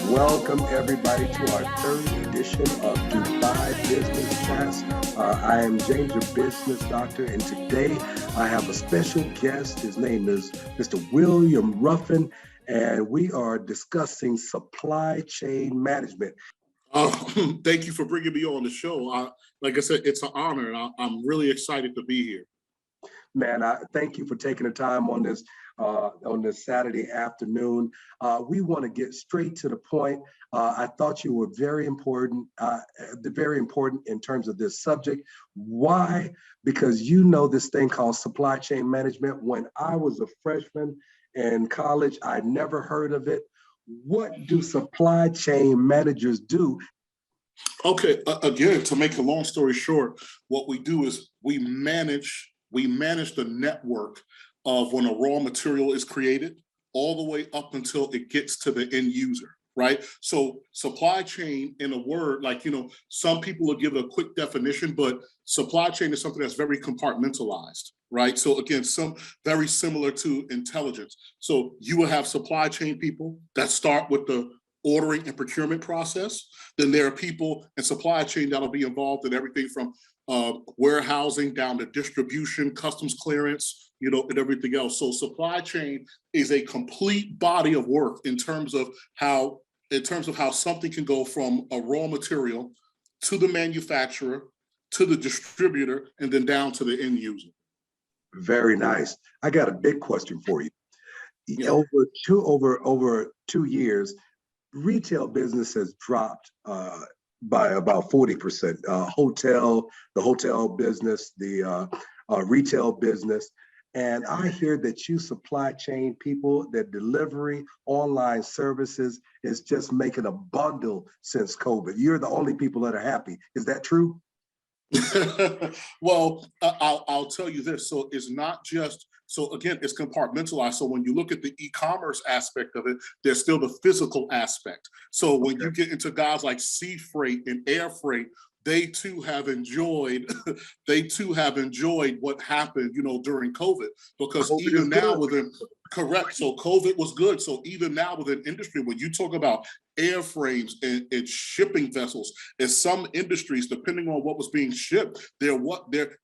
Welcome everybody to our third edition of Dubai Business Chats. I am James, your business doctor, and today I have a special guest. His name is Mr. William Ruffin, and we are discussing supply chain management. Uh, Thank you for bringing me on the show. Like I said, it's an honor, and I'm really excited to be here. Man, I thank you for taking the time on this Saturday afternoon. We want to get straight to the point. I thought you were very important in terms of this subject. Why? Because you know this thing called supply chain management. When I was a freshman in college, I never heard of it. What do supply chain managers do? Okay, again, to make a long story short, what we do is we manage the network of when a raw material is created all the way up until it gets to the end user, right? So supply chain, in a word, some people will give a quick definition, but supply chain is something that's very compartmentalized, right? So again, some very similar to intelligence. So you will have supply chain people that start with the ordering and procurement process. Then there are people in supply chain that'll be involved in everything from warehousing down to distribution, customs clearance, and everything else. So supply chain is a complete body of work in terms of how something can go from a raw material to the manufacturer, to the distributor, and then down to the end user. Very nice. I got a big question for you. Yeah. Over 2 years, retail business has dropped by about 40%. The hotel business, the retail business. And I hear that you supply chain people, that delivery online services is just making a bundle since COVID. You're the only people that are happy. Is that true? Well, I'll tell you this. So it's not just, so again, it's compartmentalized. So when you look at the e-commerce aspect of it, there's still the physical aspect. So when you get into guys like sea freight and air freight, they too have enjoyed what happened, during COVID, because COVID even now within, correct. So COVID was good. So even now within industry, when you talk about airframes and shipping vessels, in some industries, depending on what was being shipped, there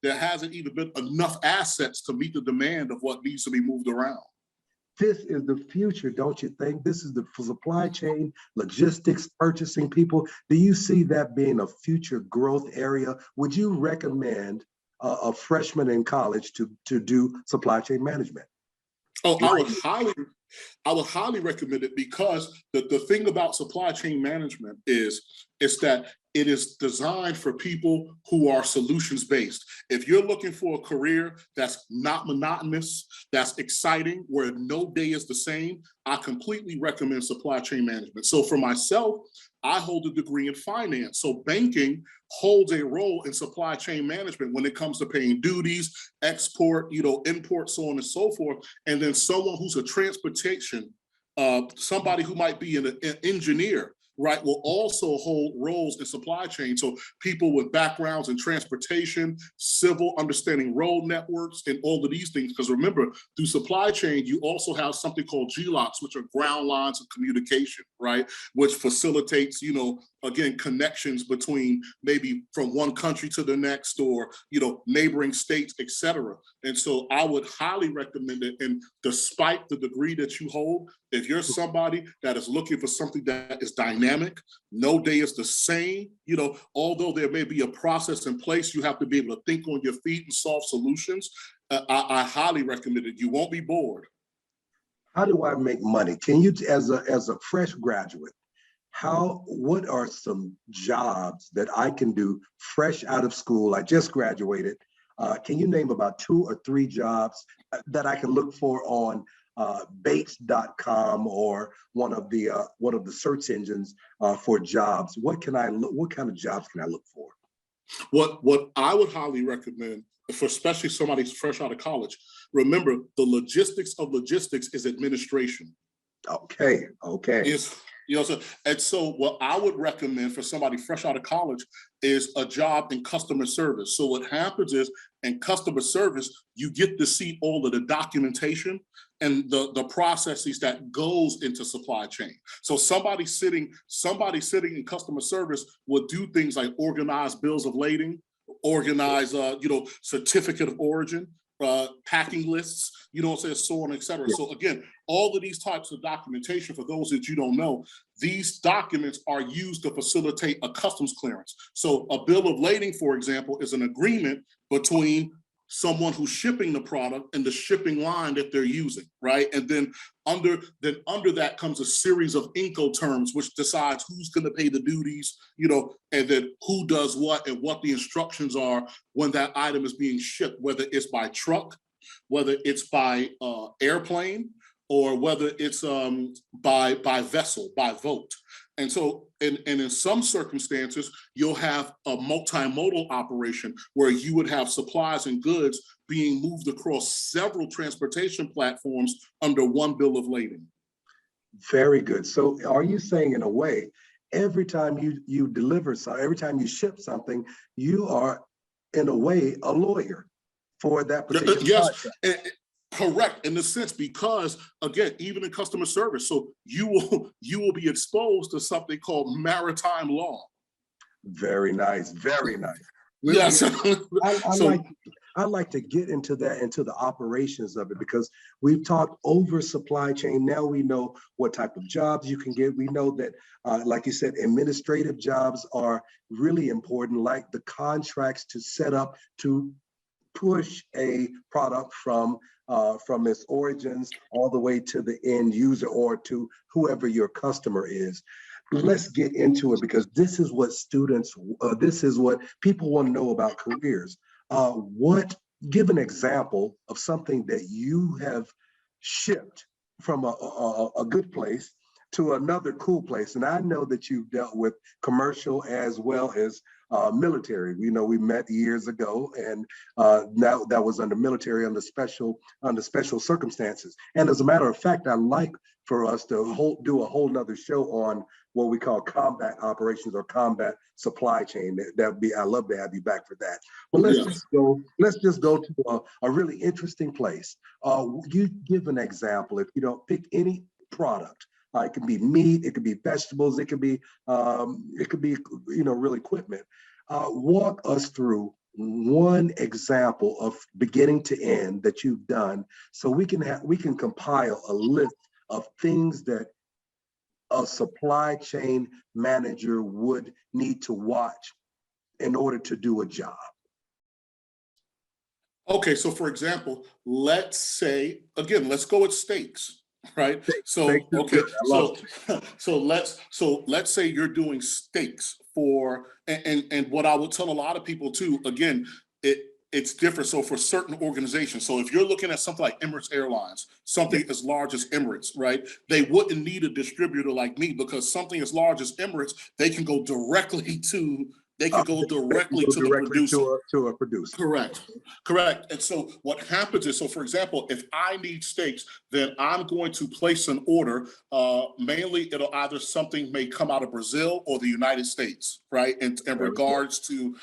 hasn't even been enough assets to meet the demand of what needs to be moved around. This is the future, don't you think? This is the supply chain, logistics, purchasing people. Do you see that being a future growth area? Would you recommend a freshman in college to do supply chain management? Oh, I would highly recommend it, because the thing about supply chain management is that it is designed for people who are solutions based. If you're looking for a career that's not monotonous, that's exciting, where no day is the same, I completely recommend supply chain management. So for myself, I hold a degree in finance. So banking holds a role in supply chain management when it comes to paying duties, export, import, so on and so forth. And then someone who's a transportation, somebody who might be an engineer, right, will also hold roles in supply chain. So people with backgrounds in transportation, civil, understanding road networks, and all of these things. Because remember, through supply chain, you also have something called GLOTs, which are ground lines of communication, right, which facilitates, again, connections between maybe from one country to the next, or, neighboring states, etc. And so I would highly recommend it. And despite the degree that you hold, if you're somebody that is looking for something that is dynamic, no day is the same, although there may be a process in place, you have to be able to think on your feet and solve solutions. I highly recommend it. You won't be bored. How do I make money? Can you, as a fresh graduate, what are some jobs that I can do fresh out of school? I just graduated. Can you name about 2 or 3 jobs that I can look for on Bates.com or one of the search engines for jobs? What kind of jobs can I look for? What I would highly recommend, for especially somebody who's fresh out of college, remember, the logistics of logistics is administration. Okay. You know, so and so what I would recommend for somebody fresh out of college is a job in customer service. So what happens is in customer service, you get to see all of the documentation and the processes that goes into supply chain. So somebody sitting in customer service will do things like organize bills of lading, organize certificate of origin, packing lists, you know what I'm saying, so on, et cetera. Yeah. So again, all of these types of documentation, for those that you don't know, these documents are used to facilitate a customs clearance. So a bill of lading, for example, is an agreement between someone who's shipping the product and the shipping line that they're using, right? And then under that comes a series of Incoterms, which decides who's going to pay the duties, you know, and then who does what and what the instructions are when that item is being shipped, whether it's by truck, whether it's by airplane, or whether it's by vessel, by boat. And so, and in some circumstances, you'll have a multimodal operation where you would have supplies and goods being moved across several transportation platforms under one bill of lading. Very good. So are you saying, in a way, every time you deliver something, every time you ship something, you are, in a way, a lawyer for that particular Yes, contract? correct, in the sense, because again, even in customer service, so you will be exposed to something called maritime law. Very nice. Very nice. Yes. So I'd like to get into that, into the operations of it, because we've talked over supply chain. Now we know what type of jobs you can get. We know that, like you said, administrative jobs are really important, like the contracts to set up to push a product from its origins all the way to the end user or to whoever your customer is. Let's get into it, because this is what this is what people want to know about careers. Give an example of something that you have shipped from a good place to another cool place. And I know that you've dealt with commercial as well as military. We know we met years ago, and now that was under military, under special circumstances. And as a matter of fact, I'd like for us to do a whole nother show on what we call combat operations or combat supply chain. I'd love to have you back for that. But let's just go to a really interesting place. You give an example. If you don't pick any product, it could be meat, it could be vegetables, it could be real equipment. Walk us through one example of beginning to end that you've done, so we can compile a list of things that a supply chain manager would need to watch in order to do a job. Okay, so for example, let's say, again, let's go with steaks, right? So, okay, so let's say you're doing steaks for, and what I would tell a lot of people too, again, it's different. So for certain organizations, so if you're looking at something like Emirates Airlines, something as large as Emirates, right? They wouldn't need a distributor like me, because something as large as Emirates, they can go directly to the producer. To a producer. Correct. And so what happens is, so for example, if I need steaks, then I'm going to place an order. Mainly, it'll either something may come out of Brazil or the United States, right? In regards to,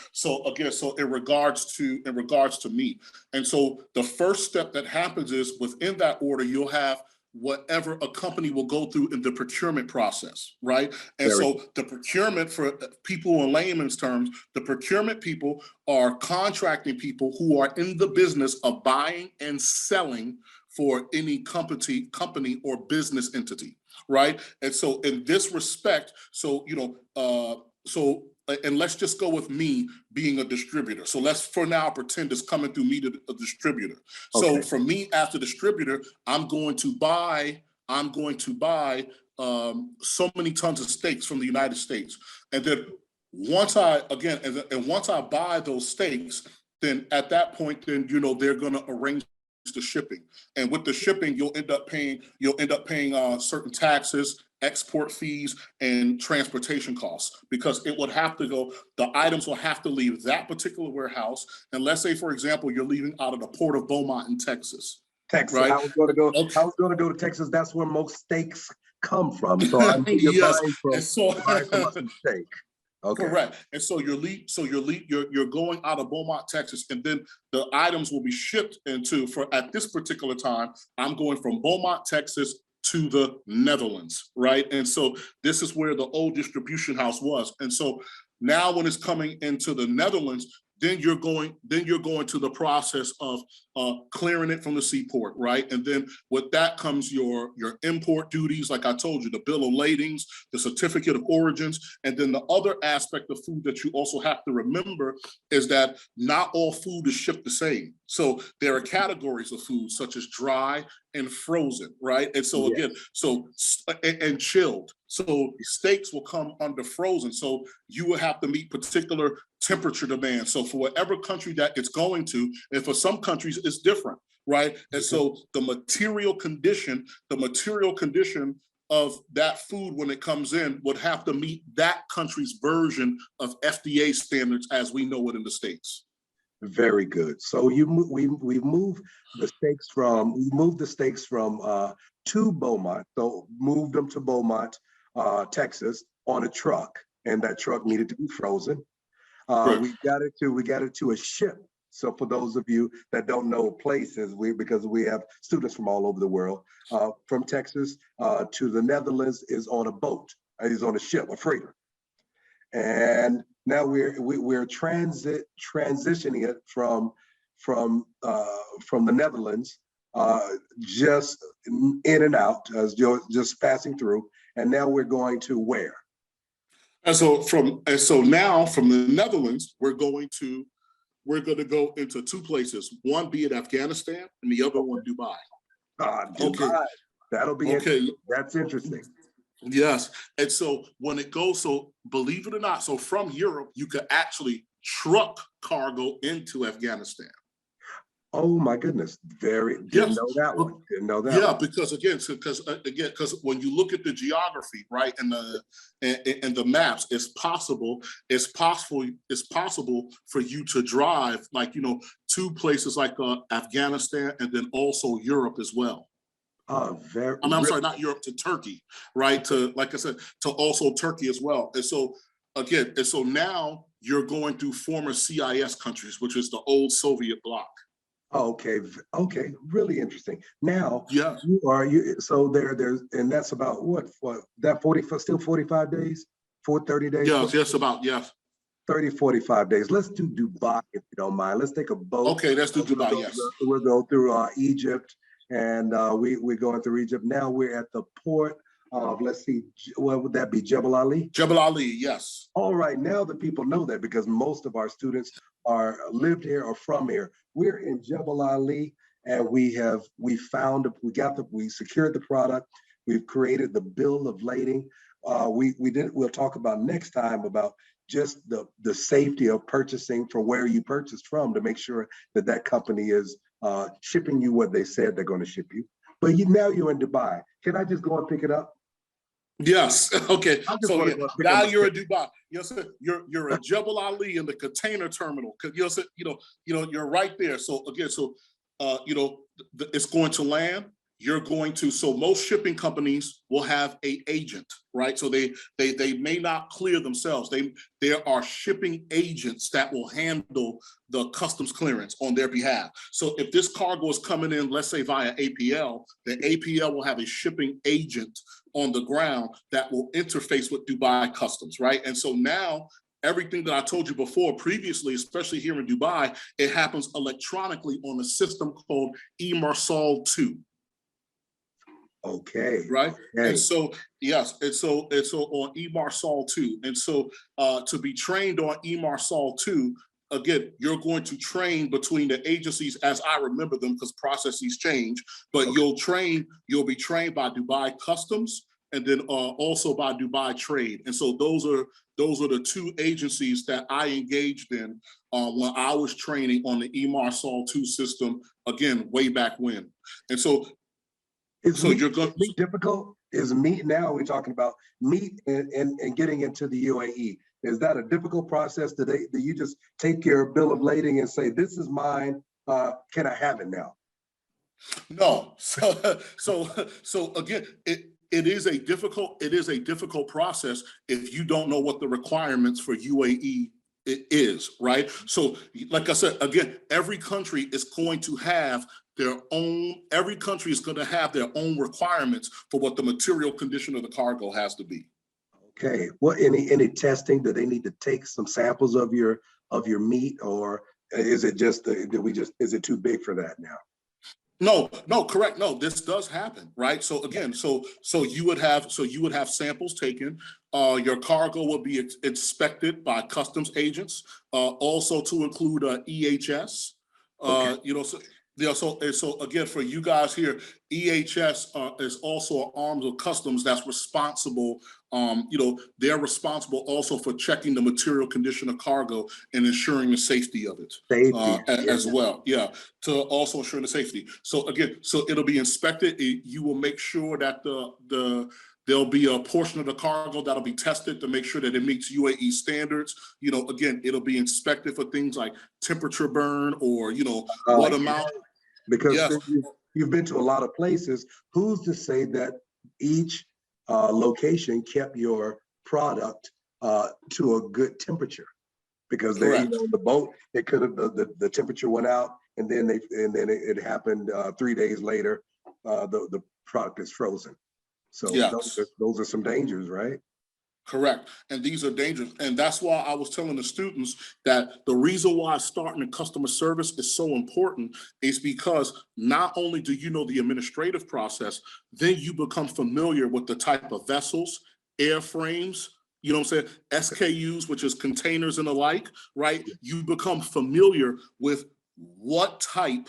in regards to meat. And so the first step that happens is, within that order, you'll have whatever a company will go through in the procurement process, right? And so the procurement, for people in layman's terms, the procurement people are contracting people who are in the business of buying and selling for any company or business entity, right? And so in this respect, and let's just go with me being a distributor. So let's for now pretend it's coming through me to a distributor. So for me, as a distributor, I'm going to buy so many tons of steaks from the United States. And then once I buy those steaks, then at that point, then they're gonna arrange the shipping. And with the shipping, you'll end up paying certain taxes, export fees, and transportation costs, because the items will have to leave that particular warehouse. And let's say, for example, you're leaving out of the port of Beaumont in Texas. Texas, right? I was going to go to Texas. That's where most steaks come from. So I know you're Yes, buying and so from us a steak. Okay. correct. And so you're going out of Beaumont, Texas, and then the items will be shipped into, for at this particular time, I'm going from Beaumont, Texas to the Netherlands, right? And so this is where the old distribution house was. And so now when it's coming into the Netherlands, then you're going to the process of clearing it from the seaport, right? And then with that comes your import duties, like I told you, the bill of ladings, the certificate of origins, and then the other aspect of food that you also have to remember is that not all food is shipped the same. So there are categories of food such as dry and frozen, right? And so Yes. again, and chilled. So steaks will come under frozen. So you will have to meet particular temperature demands. So for whatever country that it's going to, and for some countries it's different, right? And so the material condition of that food when it comes in would have to meet that country's version of FDA standards as we know it in the States. Very good. So we moved the steaks from to Beaumont. So moved them to Beaumont, Texas, on a truck, and that truck needed to be frozen. We got it to a ship. So for those of you that don't know places, because we have students from all over the world, from Texas to the Netherlands is on a boat. Is on a ship, a freighter, and now we're transitioning it from the Netherlands, just in and out, as just passing through, and now we're going to where? And so now from the Netherlands, we're going to go into two places. One being Afghanistan, and the other one Dubai. Dubai. Okay. That'll be interesting. That's interesting. Yes. And so when it goes, so believe it or not, so from Europe, you could actually truck cargo into Afghanistan. Oh my goodness! Didn't know that one. Didn't know that. Yeah, because when you look at the geography, right, and the maps, it's possible for you to drive, like, to places like Afghanistan and then also Europe as well. I'm sorry, not Europe, to Turkey, right? To, like I said, to also Turkey as well. And so now you're going through former CIS countries, which is the old Soviet bloc. Okay, really interesting. Now, yeah, so there's, and that's about what that 45 days, 30 days? Yes, about, yes. 30, 45 days. Let's do Dubai, if you don't mind. Let's take a boat. Okay, let's do Dubai, yes. We'll go through Egypt, and we're going through Egypt. Now we're at the port of, let's see, what would that be, Jebel Ali? Jebel Ali, yes. All right, now the people know that because most of our students lived here or from here. We're in Jebel Ali, and we secured the product. We've created the bill of lading. We'll talk about next time about just the safety of purchasing from where you purchased from to make sure that company is shipping you what they said they're going to ship you. But now you're in Dubai. Can I just go and pick it up? Yes. Okay. So now you're in Dubai. You're in Jebel Ali in the container terminal. You're right there. So again, it's going to land. So most shipping companies will have an agent, right? So they may not clear themselves. There are shipping agents that will handle the customs clearance on their behalf. So if this cargo is coming in, let's say via APL, the APL will have a shipping agent on the ground that will interface with Dubai customs, right? And so now everything that I told you before previously, especially here in Dubai, it happens electronically on a system called eMarsal 2. Okay. Right. Okay. And so, yes. And so on eMarsal 2. And so to be trained on eMarsal 2, again, you're going to train between the agencies as I remember them because processes change, but okay. You'll be trained by Dubai Customs and then also by Dubai Trade. And so those are the two agencies that I engaged in when I was training on the eMarsal 2 system, again, way back when. And so you're going meat difficult? Is meat now we're talking about meat and getting into the UAE? Is that a difficult process? Do you just take your bill of lading and say, this is mine, can I have it now? No. So again, it is a difficult process if you don't know what the requirements for UAE it is, right? So like I said, again, every country is going to have their own requirements for what the material condition of the cargo has to be. Okay. Well, any testing? Do they need to take some samples of your meat, or is it just is it too big for that now? No, no, correct. No, this does happen, right? So again, so you would have samples taken. Your cargo will be inspected by customs agents, also to include EHS. Okay. You know, so yeah, so again, for you guys here, EHS is also an arm of customs that's responsible. You know, they're responsible also for checking the material condition of cargo and ensuring the safety of it Safety, as well. Yeah, to also ensure the safety. So again, so it'll be inspected. You will make sure that there'll be a portion of the cargo that'll be tested to make sure that it meets UAE standards. You know, again, it'll be inspected for things like temperature burn or, you know, what amount. Because Yes. you've been to a lot of places. Who's to say that each location kept your product to a good temperature? Because they, you know, the boat, it could have the temperature went out, and then it happened 3 days later. The product is frozen. So Yes. those are some dangers, right? Correct. And these are dangerous. And that's why I was telling the students that the reason why starting in customer service is so important is because not only do you know the administrative process, then you become familiar with the type of vessels, airframes, you know what I'm saying, SKUs, which is containers and the like, right? You become familiar with what type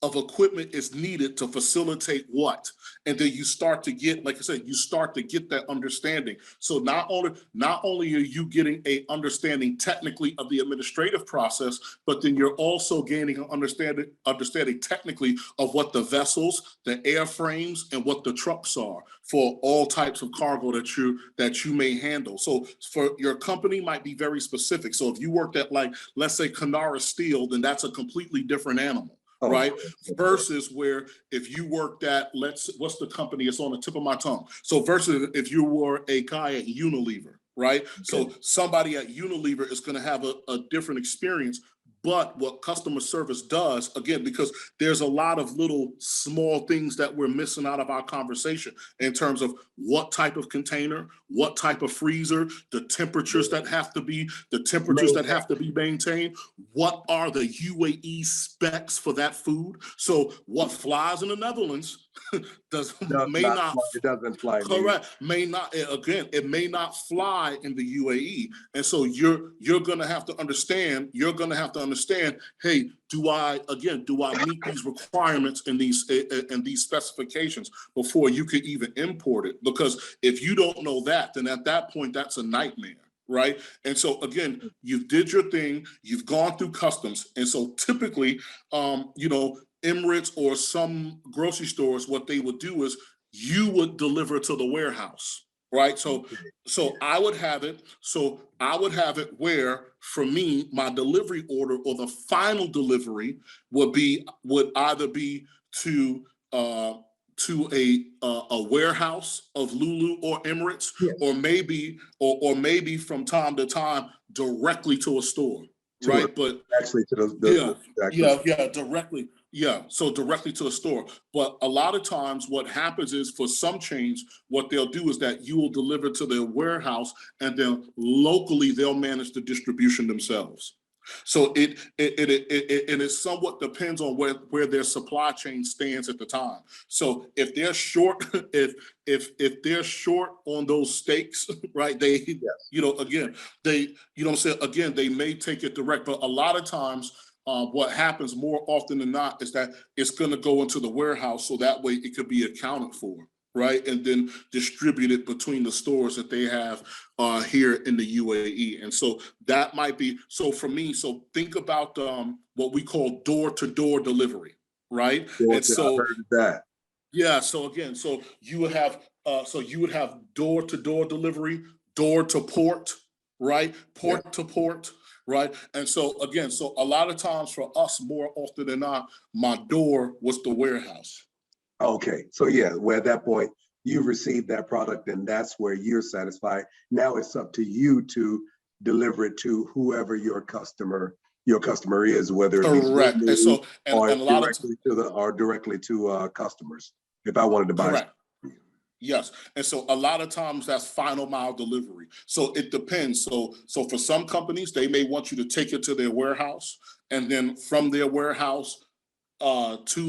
of equipment is needed to facilitate what, and then you start to get, like I said, you start to get that understanding. So not only are you getting a understanding technically of the administrative process, but then you're also gaining an understanding technically of what the vessels, the airframes, and what the trucks are for all types of cargo that you may handle. So for your company might be very specific. So if you worked at, like, let's say Canara Steel, then that's a completely different animal. Right? Versus where if you worked at, what's the company? It's on the tip of my tongue. So versus if you were a guy at Unilever, right? Okay. So somebody at Unilever is going to have a different experience. But what customer service does, again, because there's a lot of little small things that we're missing out of our conversation in terms of what type of container, what type of freezer, the temperatures that have to be maintained, what are the UAE specs for that food. So what flies in the Netherlands it doesn't fly. Correct. May not, again, it may not fly in the UAE. And so you're gonna have to understand, hey, do I meet these requirements and these specifications before you could even import it? Because if you don't know that, then at that point, that's a nightmare. Right. And so again, you did your thing, you've gone through customs. And so typically, you know, Emirates or some grocery stores, what they would do is you would deliver to the warehouse, right? So I would have it. So I would have it where, for me, my delivery order or the final delivery would either be to a warehouse of Lulu or Emirates, yes, or maybe from time to time directly to a store, right? But actually to directly. Yeah, so directly to a store. But a lot of times what happens is, for some chains, what they'll do is that you will deliver to their warehouse, and then locally they'll manage the distribution themselves. So it somewhat depends on where their supply chain stands at the time. So if they're short, if they're short on those steaks, right? They, yes, you know, again, they, you know what I'm saying? Again, they may take it direct, but a lot of times, what happens more often than not is that it's going to go into the warehouse, so that way it could be accounted for, right? And then distributed between the stores that they have here in the UAE. And so that might be, so for me, so think about what we call door-to-door delivery, right? And so I heard that. Yeah, so again, so you would have door-to-door delivery, door to port, right? Port, yeah, to port. Right. And so again, so a lot of times for us, more often than not, my door was the warehouse. Okay. So yeah, well, at that point, you've received that product and that's where you're satisfied. Now it's up to you to deliver it to whoever your customer is, whether it be through Correct. And me so, and a lot of directly to customers if I wanted to buy. correct. Yes. And so a lot of times that's final mile delivery. So it depends. So for some companies, they may want you to take it to their warehouse, and then from their warehouse to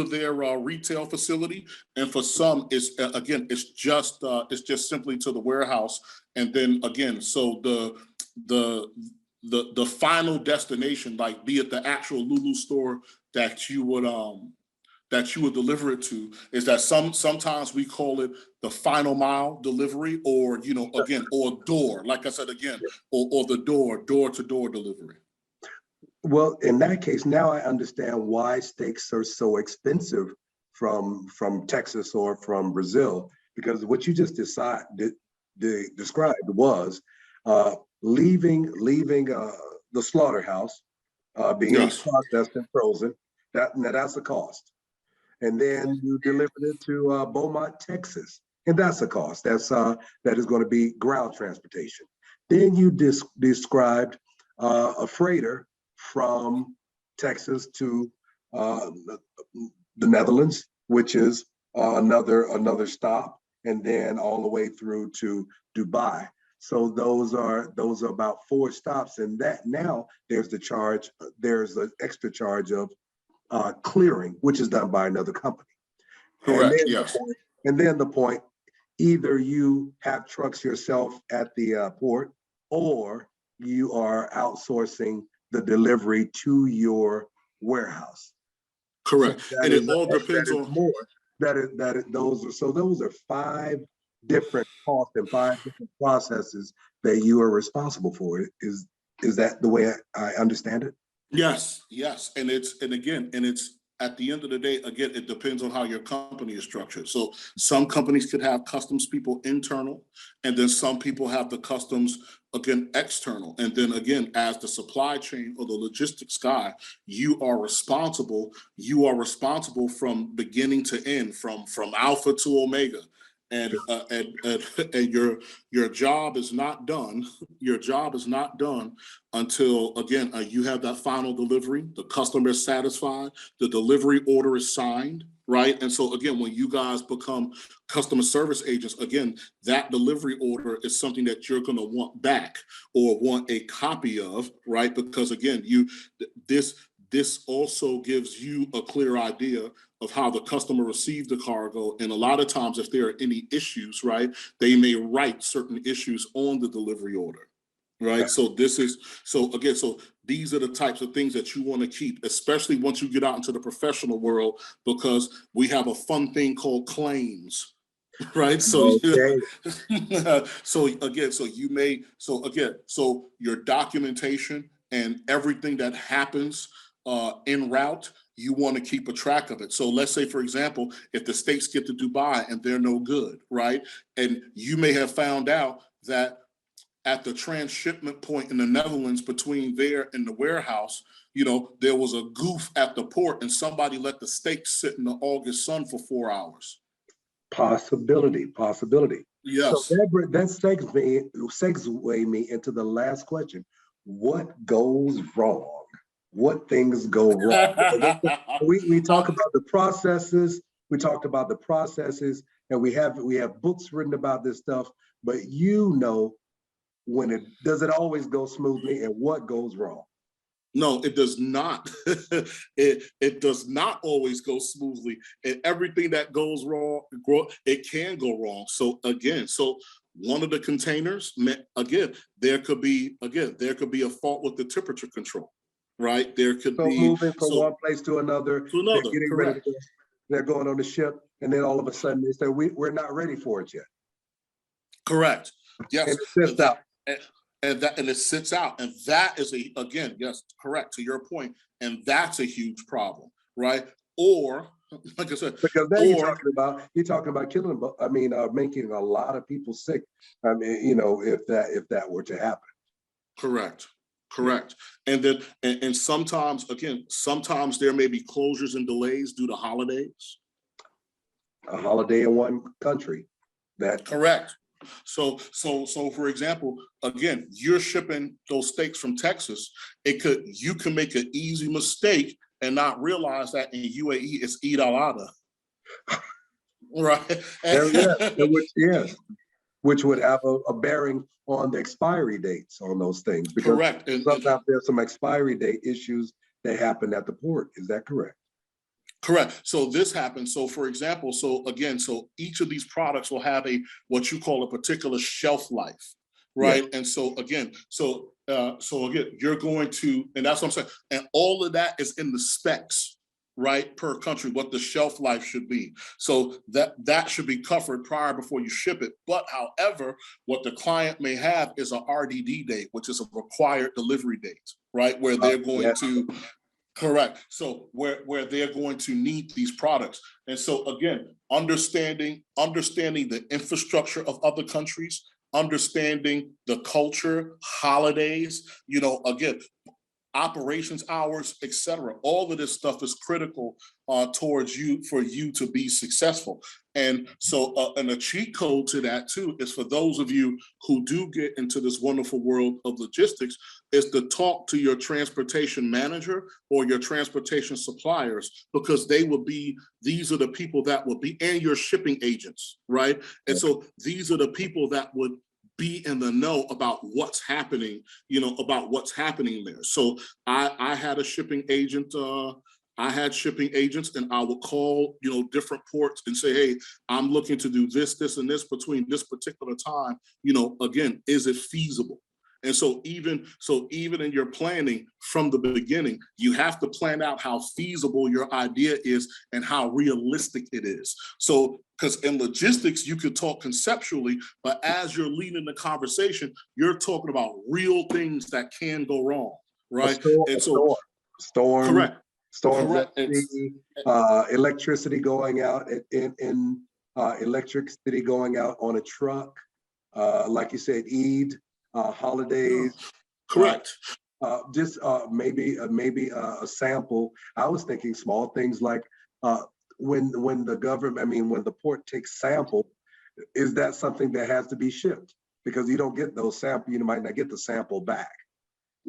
their retail facility. And for some, it's again, it's just simply to the warehouse. And then again, so the final destination, like be it the actual Lulu store that you would deliver it to, is that sometimes we call it the final mile delivery, or again, or door, like I said again, or the door to door delivery. Well, in that case, now I understand why steaks are so expensive from Texas or from Brazil, because what you just described was leaving the slaughterhouse, being Yes. processed and frozen. That's a cost. And then you delivered it to Beaumont, Texas, and that's a cost. That is going to be ground transportation. Then you described a freighter from Texas to the Netherlands, which is another stop, and then all the way through to Dubai. So those are about 4 stops, and that now there's an extra charge of clearing, which is done by another company. Correct. Yes. And then the point, either you have trucks yourself at the port, or you are outsourcing the delivery to your warehouse. Correct. So And it all depends on those are 5 different costs and 5 different processes that you are responsible for. Is that the way I understand it? Yes, yes. And it's at the end of the day, again, it depends on how your company is structured. So some companies could have customs people internal, and then some people have the customs, again, external. And then again, as the supply chain or the logistics guy, you are responsible from beginning to end, from alpha to omega. And your job is not done. Your job is not done until, again, you have that final delivery, the customer is satisfied, the delivery order is signed, right? And so again, when you guys become customer service agents, again, that delivery order is something that you're going to want back or want a copy of, right? Because again, this also gives you a clear idea of how the customer received the cargo. And a lot of times, if there are any issues, right, they may write certain issues on the delivery order. Right. So these are the types of things that you want to keep, especially once you get out into the professional world, because we have a fun thing called claims. Right. So, Okay. so your documentation and everything that happens en route, you want to keep a track of it. So let's say, for example, if the steaks get to Dubai and they're no good, right? And you may have found out that at the transshipment point in the Netherlands between there and the warehouse, there was a goof at the port and somebody let the steaks sit in the August sun for 4 hours. Possibility. So Yes. that segue me into the last question. What goes wrong? What things go wrong? We talk about the processes. We talked about the processes, and we have books written about this stuff. But when does it always go smoothly, and what goes wrong? No, it does not. it does not always go smoothly, and everything that goes wrong, it can go wrong. So one of the containers, again, there could be a fault with the temperature control, right? There could be moving from one place to another. They're getting ready correct. They're going on the ship, and then all of a sudden they say we're not ready for it yet. Correct. Yes. And it sits out. And it sits out, and that is yes, correct, to your point, and that's a huge problem, right? Or like I said, because then you're talking about killing. I mean, making a lot of people sick. I mean, if that were to happen. Correct. And then and sometimes there may be closures and delays due to holidays. a holiday in one country. That Correct. So for example, again, you're shipping those steaks from Texas. You can make an easy mistake and not realize that in UAE it's Eid al-Adha. Right. Which would have a bearing on the expiry dates on those things, because correct. Sometimes there's some expiry date issues that happen at the port. Is that correct? Correct. So this happens. So for example, so each of these products will have what you call a particular shelf life, right? Yeah. And so again, you're going to, and that's what I'm saying. And all of that is in the specs, right, per country, what the shelf life should be. So that should be covered before you ship it. But however, what the client may have is a RDD date, which is a required delivery date, right, where they're going to. Correct. So where they're going to need these products. And so again, understanding the infrastructure of other countries, understanding the culture, holidays, again, operations hours, etc. All of this stuff is critical for you to be successful. And so and a cheat code to that too is for those of you who do get into this wonderful world of logistics, is to talk to your transportation manager or your transportation suppliers, because these are the people that will be, and your shipping agents, right? And so these are the people that would be in the know about what's happening, there. So I had a shipping agent, I had shipping agents, and I would call, different ports and say, hey, I'm looking to do this, and this between this particular time, again, is it feasible? And so even in your planning from the beginning, you have to plan out how feasible your idea is and how realistic it is. So, because in logistics, you could talk conceptually, but as you're leading the conversation, you're talking about real things that can go wrong, right? Storm. Correct. Storms at sea, electricity going out in electricity going out on a truck, like you said, Eid, holidays. Correct. Just maybe a sample. I was thinking small things like when the government, when the port takes sample, is that something that has to be shipped? Because you don't get those samples, you might not get the sample back.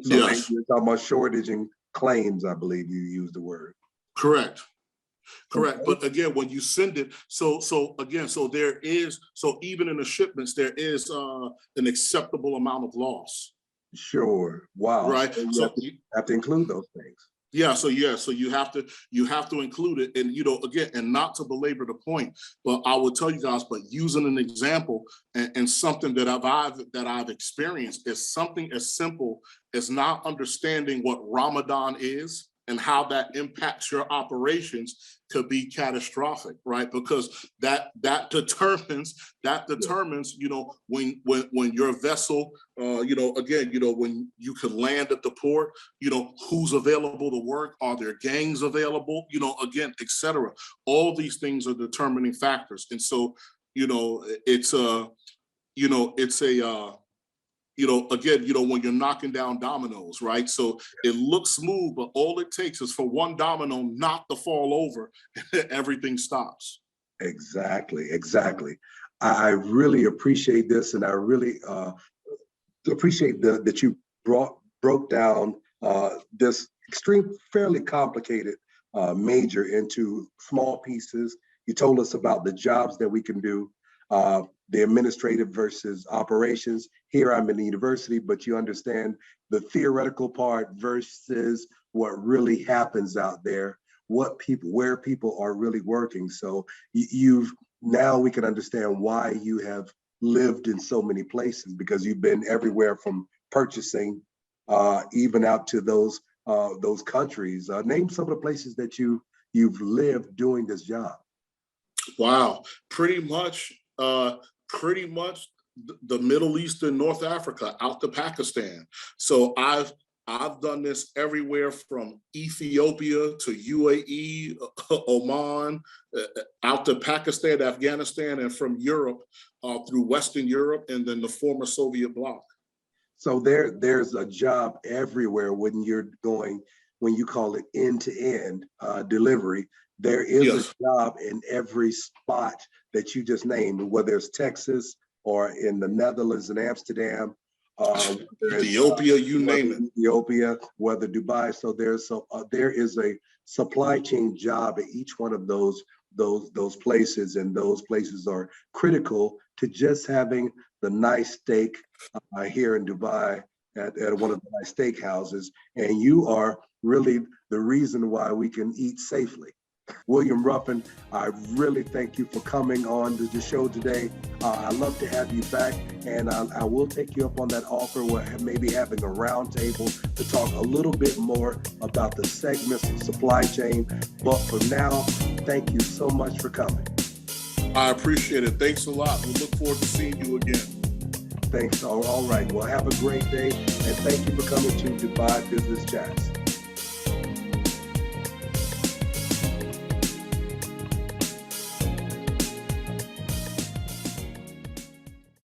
So yes. Maybe you're talking about shortage in claims, I believe you used the word. Correct. Okay. But again, when you send it, so even in the shipments, there is an acceptable amount of loss. Sure. Wow. Right. So you have to include those things. Yeah. So you have to include it, and again, and not to belabor the point, but I will tell you guys, but using an example and something that I've experienced is something as simple as not understanding what Ramadan is and how that impacts your operations could be catastrophic, right? Because that determines, when your vessel, when you could land at the port, who's available to work, are there gangs available, again, etc. All these things are determining factors. And so, when you're knocking down dominoes, right? So it looks smooth, but all it takes is for one domino not to fall over, and everything stops. Exactly. I really appreciate this, and I really appreciate that you broke down this fairly complicated major into small pieces. You told us about the jobs that we can do, the administrative versus operations. Here I'm in the university, but you understand the theoretical part versus what really happens out there, where people are really working. So now we can understand why you have lived in so many places, because you've been everywhere from purchasing, even out to those countries. Name some of the places that you've lived doing this job. Wow, pretty much the Middle East and North Africa, out to Pakistan. So I've done this everywhere from Ethiopia to UAE, Oman, out to Pakistan, Afghanistan, and from Europe through Western Europe and then the former Soviet bloc. So there's a job everywhere when you call it end-to-end delivery. There is Yes. a job in every spot that you just named, whether it's Texas or in the Netherlands and Amsterdam, Ethiopia, you name it. Ethiopia, whether Dubai. So there is a supply chain job at each one of those places, and those places are critical to just having the nice steak here in Dubai at one of the nice steakhouses. And you are really the reason why we can eat safely. William Ruffin, I really thank you for coming on to the show today. I'd love to have you back, and I will take you up on that offer where maybe having a roundtable to talk a little bit more about the segments of supply chain. But for now, thank you so much for coming. I appreciate it. Thanks a lot. We look forward to seeing you again. Thanks. All right. Well, have a great day, and thank you for coming to Dubai Business Chats.